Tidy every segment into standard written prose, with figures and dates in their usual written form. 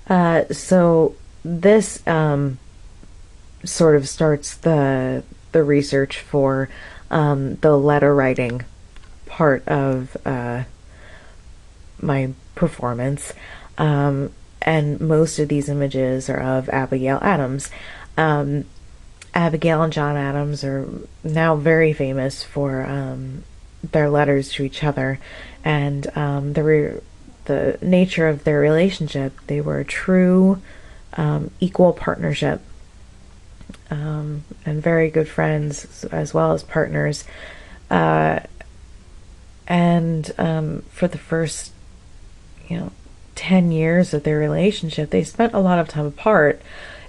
So this sort of starts the research for the letter writing part of my performance. And most of these images are of Abigail Adams. Abigail and John Adams are now very famous for their letters to each other, and the nature of their relationship. They were a true equal partnership, and very good friends as well as partners. And for the first, 10 years of their relationship, they spent a lot of time apart,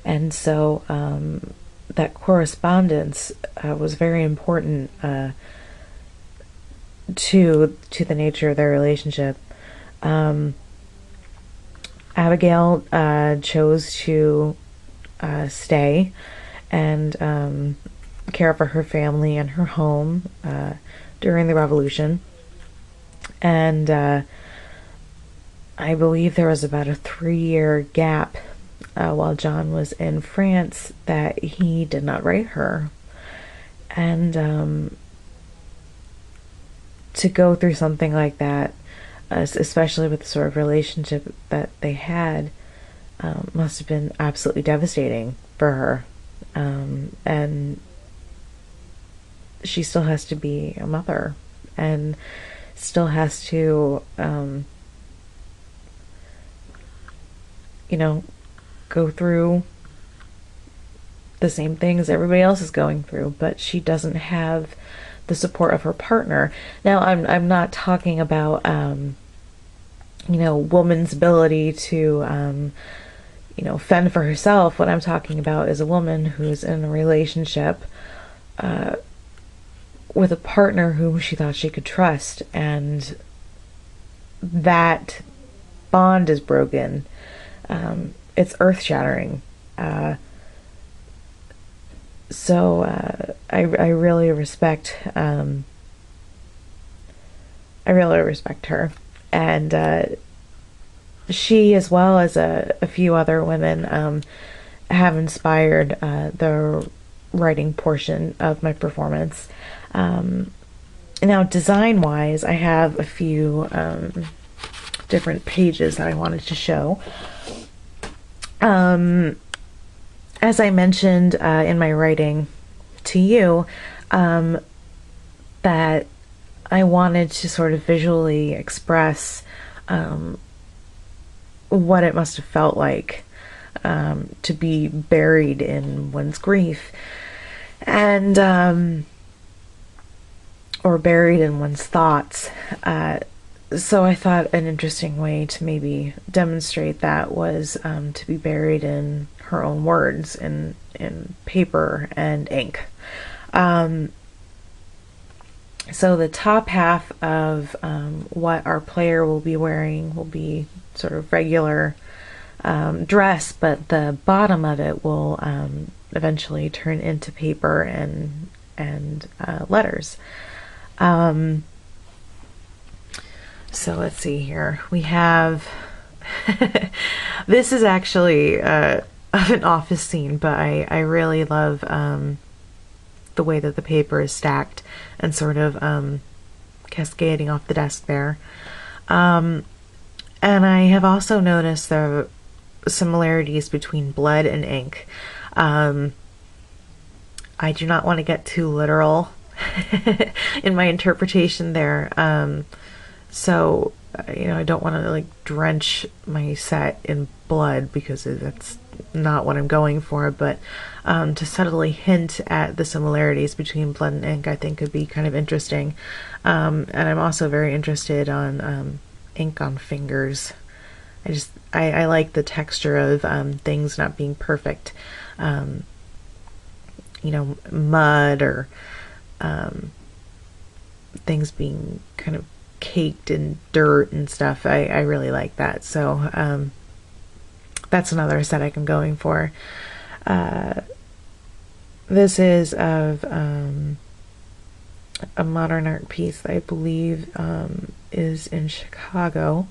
and so that correspondence was very important to the nature of their relationship. Abigail chose to stay and care for her family and her home during the Revolution. And I believe there was about a 3-year gap while John was in France that he did not write her. And to go through something like that, especially with the sort of relationship that they had, must have been absolutely devastating for her. And she still has to be a mother and still has to, go through the same things everybody else is going through, but she doesn't have the support of her partner. Now, I'm not talking about woman's ability to fend for herself. What I'm talking about is a woman who's in a relationship with a partner whom she thought she could trust, and that bond is broken. It's earth-shattering. So I really respect her, and she, as well as a few other women, have inspired the writing portion of my performance. Now, design-wise, I have a few different pages that I wanted to show. As I mentioned in my writing to you, that I wanted to sort of visually express what it must have felt like to be buried in one's grief, and or buried in one's thoughts. So I thought an interesting way to maybe demonstrate that was to be buried in her own words, in paper and ink. So the top half of what our player will be wearing will be sort of regular dress, but the bottom of it will eventually turn into paper and letters. So let's see here. We have this is actually of an office scene, but I really love the way that the paper is stacked and sort of cascading off the desk there. And I have also noticed the similarities between blood and ink. I do not want to get too literal in my interpretation there. So, I don't want to like drench my set in blood, because that's not what I'm going for, but to subtly hint at the similarities between blood and ink, I think could be kind of interesting. And I'm also very interested on ink on fingers. I like the texture of things not being perfect. Mud or things being kind of caked in dirt and stuff. I really like that. So that's another aesthetic I'm going for. This is of a modern art piece that I believe is in Chicago.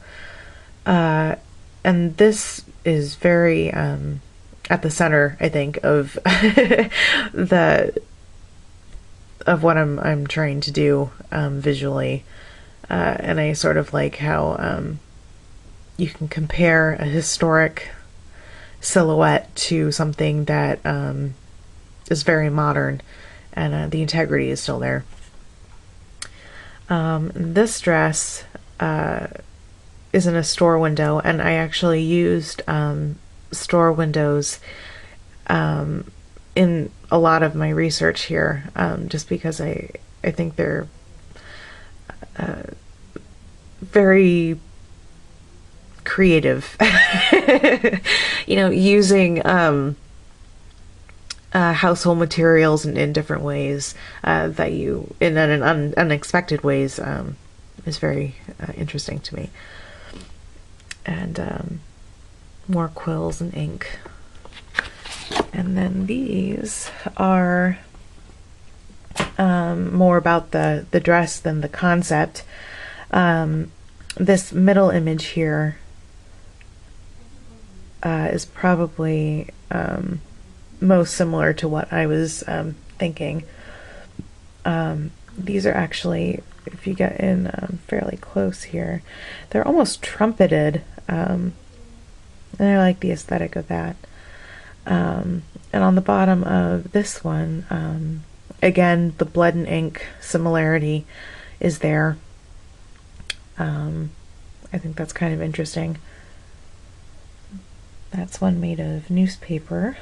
And this is very at the center, I think, of the of what I'm trying to do visually, and I sort of like how you can compare a historic silhouette to something that is very modern, and the integrity is still there. This dress is in a store window, and I actually used store windows in a lot of my research here, just because I think they're very creative. You know, using household materials in different ways that you in unexpected ways is very interesting to me. And more quills and ink. And then these are more about the dress than the concept. This middle image here is probably most similar to what I was thinking. These are actually, if you get in fairly close here, they're almost trumpeted, and I like the aesthetic of that. And on the bottom of this one, again, the blood and ink similarity is there. I think that's kind of interesting. That's one made of newspaper.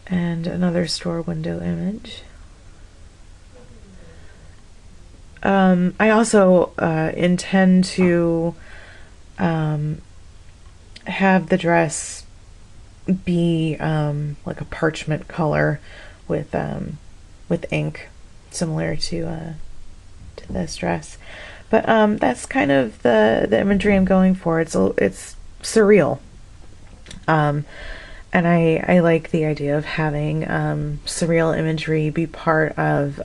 And another store window image. I also intend to have the dress be like a parchment color with ink, similar to this dress. But that's kind of the imagery I'm going for. It's surreal. And I like the idea of having surreal imagery be part of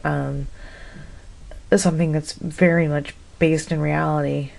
something that's very much based in reality.